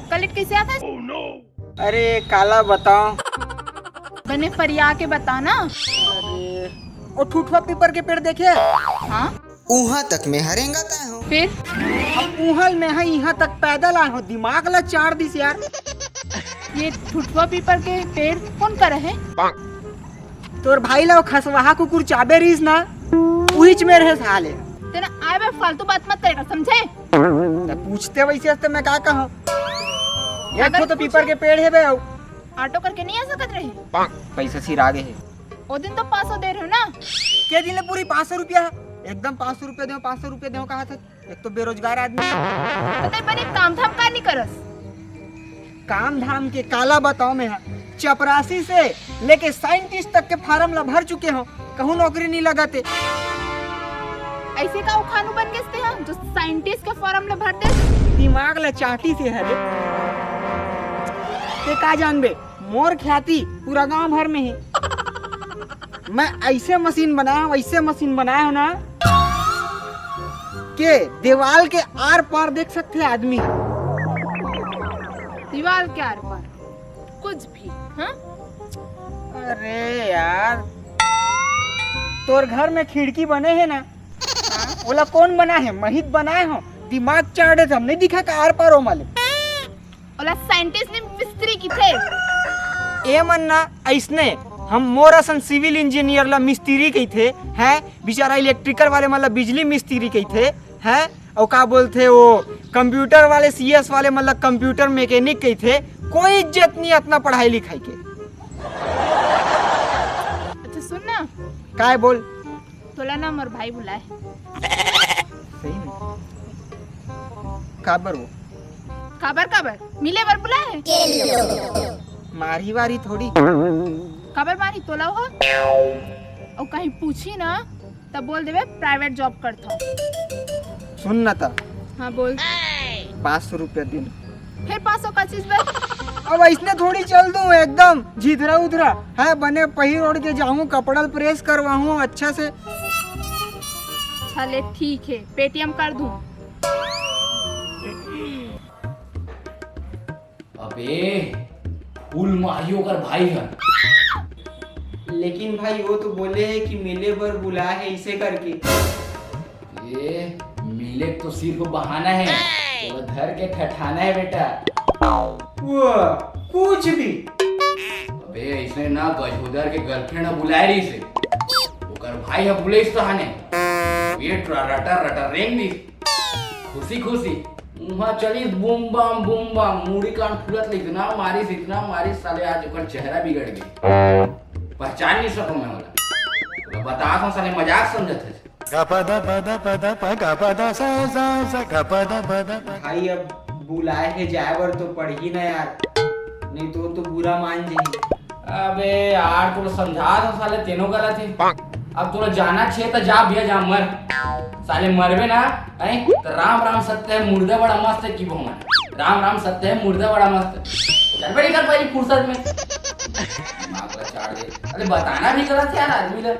Collect कैसे आता है? oh, no. अरे काला बताओ। बने फरिया के बताना। अरे वो ठूठवा पीपर के पेड़ देखे? हाँ उहाँ तक में हरेंगा तय हो। फिर अब उहल में है यहाँ तक पैदल आए हो, दिमाग ला चार दिस यार। ये ठुठवा पीपर के पेड़ कौन कर है? तोर भाई ला खसवाहा कुकुर चाबे रहीस ना, उहीच में रहे साले। तेरा आए बे फालतू बात मत करेगा, समझे? पूछते वैसे तो मैं क्या कहूँ। एक अगर तो पीपर के पेड़ है बे। ऑटो करके नहीं आ सकत रहे? पैसा सिर आगे है। वो दिन तो 500 दे रहे हो ना? के दिन ले पूरी 500 रुपया है। एकदम 500 रुपया दो, 500 रुपया दो कहा था। एक तो बेरोजगार आदमी है। तो बने काम धाम का नहीं करस? काम धाम के काला बताओ में है, चपरासी से लेके साइंटिस्ट तक के फार्म ला भर चुके हो, कहूँ नौकरी नहीं लगाते। ऐसे का उखानू बन गए हैं जो साइंटिस्ट के फॉर्म ले भरते? दिमाग ला चाटी से है रे। ते का जानबे, मोर ख्याति पूरा गांव भर में है। मैं ऐसे मशीन बनाया हूँ ना के दीवार के आर पार देख सकते हैं आदमी। दीवार के आर पार कुछ भी? हाँ? अरे यार, तोर घर में खिड़की बने हैं ना, ओला कौन बना है? महित बनाए हो। दिमाग चाटे थे, हम नहीं दिखा का आर पार हो मालूम। ओला साइंटिस्ट ने मिस्त्री की थे। ए मन्ना ऐसने हम मोरसन सिविल इंजीनियर ला मिस्त्री कही थे हैं, बेचारा इलेक्ट्रिकल वाले मतलब बिजली मिस्त्री कही थे हैं, और का बोलते वो कंप्यूटर वाले सीएस वाले मतलब कंप्यूटर मैकेनिक कही थे। कोई इज्जत नहीं अपना पढ़ाई लिखाई के। अच्छा सुन ना, काय बोल? तोला ना मोर भाई बुलाए। सही में काबर वो काबर मिले बर बुलाए? मारी वारी थोड़ी। काबर मारी तोला हो? और कहीं पूछी ना तब बोल देवे प्राइवेट जॉब करता हूँ। सुन ना था। हाँ बोल। 500 रुपया दिन। फिर 500 का चीज बे? अब ऐसने थोड़ी चल दूं एकदम जिधरा उधरा है, बने पहिर ओढ़ के जाऊं, कपड़ा प्रेस करवाऊं अच्छा से। चले ठीक है, पेटीएम कर दूं। अबे फूल माहियो कर भाई है। लेकिन भाई वो तो बोले है कि मिले पर बुलाए है इसे करके। ये मिले तो सिर्फ बहाना है, तो धर के ठठाना है बेटा। वो कुछ भी। अबे इसने ना गजोदर के गर्लफ्रेंड बुलाए रही से, वो कर भाई है बुले इस तहाने। ये रटर रेंग दी खुशी खुशी वहाँ चली बूम बाम मुड़ी कान फुलत इतना मारी साले आज ओकर चेहरा बिगड़ गई, पहचान नहीं सकूं मैं वाला। बता हूं साले मजाक समझत है। भाई अब बुलाए है जाए तो पढ़ ही ना यार, नहीं तो बुरा मान जाएगी। अबे यार तू समझा दो साले, तीनों गलत है। अब तू जाना छे तो जा भैया जा मर, साले मरबे ना है तो राम राम सत्य है मुर्दा बड़ा मस्त है की भगवान, राम राम सत्य है मुर्दा बड़ा मस्त है। चल बड़ी कर पहली फुर्सत में मां को चाड़ दे। अरे बताना भी गलत है यार आदमी ला।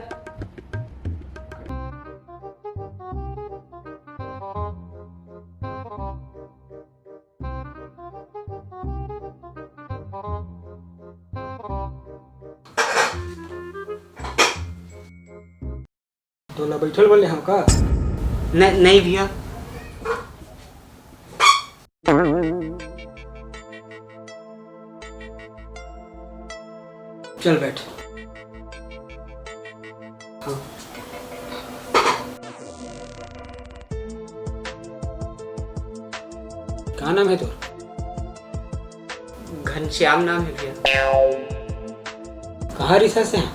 तोला बैठल बोले हम का? नहीं भैया। चल बैठ। हाँ। क्या नाम है तोर? घनश्याम नाम है भैया। कहाँ रिसर्च से हैं?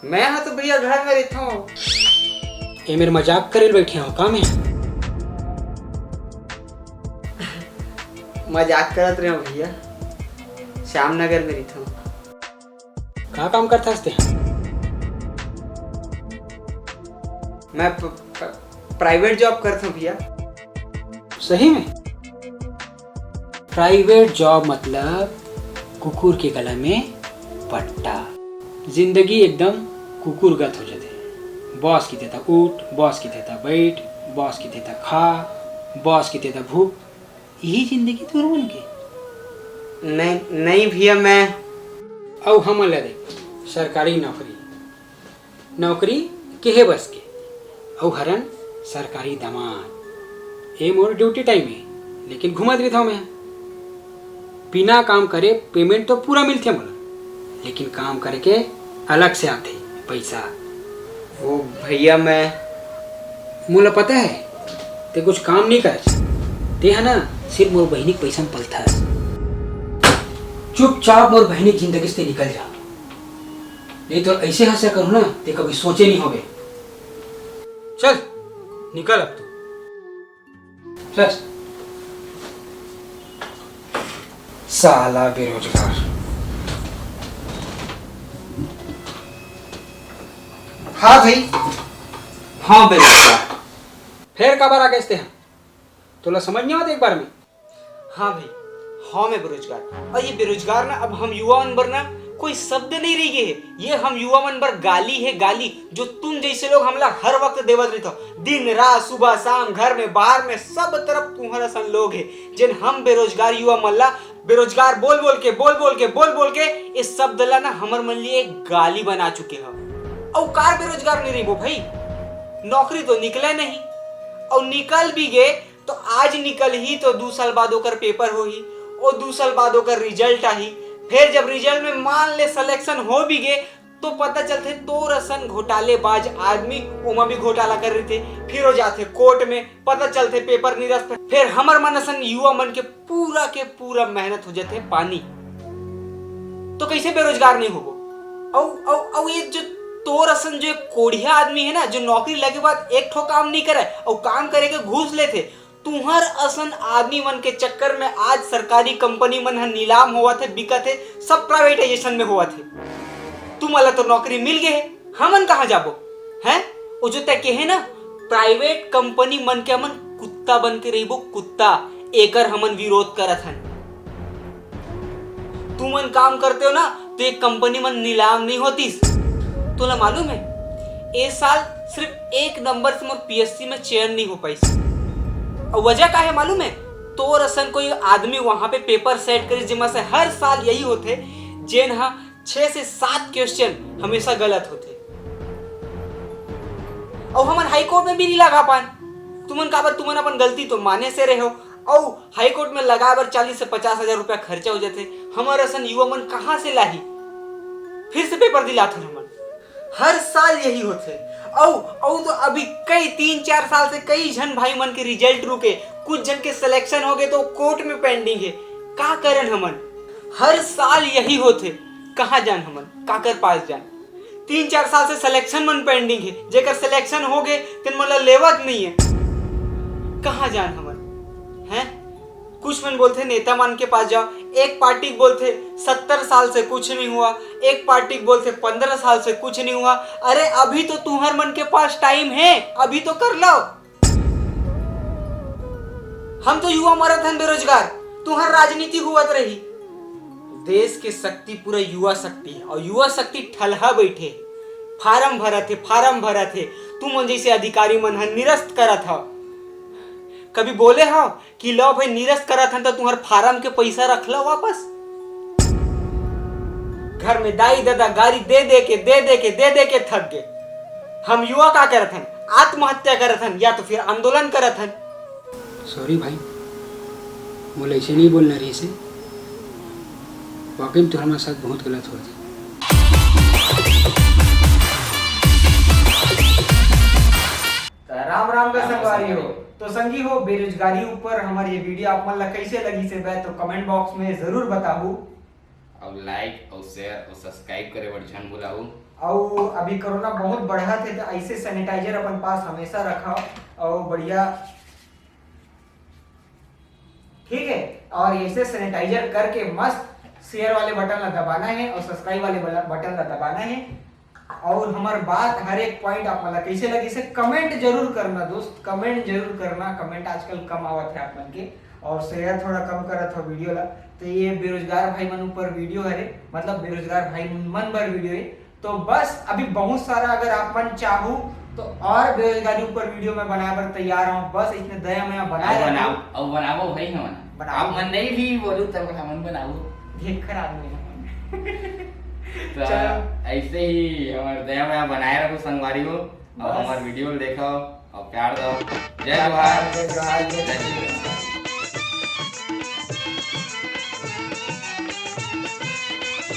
मैं हाँ तो भैया घर में रहता हूँ। ये मेरे मजाक करे बैठे हो काम है? मजाक करत रहे हो भैया, श्यामनगर में रहता हूँ। कहाँ काम करता हस्ते? मैं प्राइवेट जॉब करता हूँ भैया। सही में? प्राइवेट जॉब मतलब कुकुर के गला में पट्टा। जिंदगी एकदम कुकुरगत हो जाते। बॉस की देता उठ, बॉस की देता बैठ, बॉस की देता खा, बॉस की देता भूख, यही जिंदगी तोर मन के? नहीं नहीं भैया, मैं औ हम ला देख सरकारी नौकरी के है बस के, औ हरन सरकारी दामाद। ए मोर ड्यूटी टाइम है, लेकिन घुमा देता हूँ मैं। बिना काम करे पेमेंट तो पूरा मिलते मोला, लेकिन काम करे के अलग से आते पैसा। वो भैया मैं मोला पता है ते कुछ काम नहीं कर, ते है ना सिर्फ मोर बहनी के पैसा में पलता है। चुपचाप मोर बहनी की जिंदगी से निकल जा, नहीं तो ऐसे हंसा करूँ ना ते कभी सोचे नहीं होगे। चल निकल अब तू, चल। साला बेरोजगार। हाँ भाई, हाँ बेरोजगार। फिर कब आ गए हैं? तोला समझ नहीं आता एक बार में? हाँ भाई, हाँ मैं बेरोजगार। और ये बेरोजगार ना, अब हम युवा मन पर ना कोई शब्द नहीं रह गए है। ये हम युवा मन पर गाली है, गाली जो तुम जैसे लोग हमला हर वक्त देवत रहते हो। दिन रात सुबह शाम घर में बाहर में सब तरफ तुम्हारा सन लोग है जिन हम बेरोजगार युवा मल्ला बेरोजगार बोल बोल के इस शब्द ला ना हमर मन लिए एक गाली बना चुके हो। और कार बेरोजगार नहीं रही वो भाई, नौकरी तो निकले नहीं, और निकल भी गए तो आज निकल ही तो 2 साल बाद होकर पेपर हो ही, और 2 साल बाद होकर रिजल्ट आई। फिर जब रिजल्ट में मान ले सिलेक्शन हो भी गए तो पता चलते तो रसन घोटालेबाज आदमी उमा भी घोटाला कर रहे थे, फिर हो जाते कोर्ट में, पता चलते पेपर निरस्त, फिर हमर मनसन युवा मन के पूरा मेहनत हो जाते पानी। तो कैसे बेरोजगार नहीं होगो? और ये जो तो रसन जो कोढ़िया आदमी है ना, जो नौकरी लगे बाद एक ठो काम नहीं करे और काम करे के घूस लेते, तुम्हार असन आदमी मन के चक्कर में आज सरकारी कंपनी मन नीलाम हुआ थे, बिका थे, सब प्राइवेटाइजेशन में हुआ थे। तुम अला तो नौकरी मिल गए है, हमन कहाँ जाबो हैं? वो जो तय के है ना प्राइवेट कंपनी मन के हमन कुत्ता बन के रहीबो, कुत्ता। एकर हमन विरोध करत हन। तुमन काम करते हो ना तो एक कंपनी मन नीलाम नहीं होतीस। तोला मालूम है इस साल सिर्फ 1 नंबर से मोर पीएससी में चयन नहीं हो पाई। और वजह क्या है मालूम है? तो रसन कोई आदमी वहां पे पेपर सेट करी जिमा से हर साल यही होते जेन 6 से 7 क्वेश्चन हमेशा गलत होते। और हमन हाई कोर्ट में भी नहीं लगा पान। तुमन काबर तुमन अपन गलती तो माने से रहे हो, और हाई कोर्ट में लगा बर 40 से 50 हजार रुपया खर्चा हो जाते। हमारे असन युवा मन कहाँ से लाही? फिर से पेपर दिलाते हमन, हर साल यही होते। और तो अभी कई 3-4 साल से कई जन भाई मन के रिजल्ट रुके, कुछ जन के सिलेक्शन हो गए तो कोर्ट में पेंडिंग है। का करन हमन? हर साल यही होते। कहाँ जान हमन? काकर पास जान? 3-4 साल से सिलेक्शन मन पेंडिंग है, जेकर सिलेक्शन हो गए तिन मन लेवत नहीं है। कहाँ जान हमन हैं? कुछ मन बोलते नेता मान के पास जाओ, एक पार्टी बोलते 70 साल से कुछ नहीं हुआ, एक पार्टी बोलते 15 साल से कुछ नहीं हुआ। अरे अभी तो तुम्हार मन के पास टाइम है, अभी तो कर लो। हम तो युवा मरत हैं बेरोजगार, तुम्हार राजनीति हुआ रही। देश की शक्ति पूरा युवा शक्ति है, और युवा शक्ति ठलहा बैठे फार्म भरा थे। तुम जैसे अधिकारी मन निरस्त करत हो। कभी बोले हो कि लो भाई निरस्त करत हन तो तुम्हार फार्म के पैसा रख लो वापस? घर में दाई दादा गाड़ी दे दे के थक गए। हम युवा का करत हन? आत्महत्या करत हन या तो फिर आंदोलन करत हन। सॉरी भाई, बोले ऐसे नहीं बोलना रही से, वाकई तो हमारे साथ बहुत गलत हुआ था। राम राम का संगवारी हो। तो संगी हो बेरोजगारी ऊपर हमारी ये वीडियो आप मन ला कैसे लगी से बे तो कमेंट बॉक्स में जरूर बताओ, और लाइक और शेयर और सब्सक्राइब करे बर झन भुलाऊ। और अभी कोरोना बहुत बढ़ा थे तो ऐसे सैनिटाइजर अपन पास हमेशा रखा और बढ़िया, ठीक है। और ऐसे सैनिटाइजर करके मस्त शेयर वाले बटन ला दबाना है और सब्सक्राइब वाले बटन ला दबाना है। और हमार बात हर एक पॉइंट आप मला कैसे लगी से कमेंट जरूर करना दोस्त, कमेंट जरूर करना। कमेंट आजकल कम आवत है आप मन के, और शेयर थोड़ा कम करत हो वीडियो ला। तो ये बेरोजगार भाई मन ऊपर वीडियो है, मतलब बेरोजगार भाई मन पर वीडियो है। तो बस अभी बहुत सारा अगर आप मन चाहो तो और बेरोजगारी ऊपर वीडियो में बनाए पर तैयार हूँ, बस इसने दया मैं बनाए बनाओ अब बनाओ भाई हम बनाओ। अब मन नहीं भी बोलू तब हम बनाओ। देख कर आदमी है। तो चलो। ऐसे ही हमारे दया में बनाए रखो संगवारी हो और बस। हमारे वीडियो देखो और प्यार दो। जय जोहार जय जोहार, जय जय श्री राम।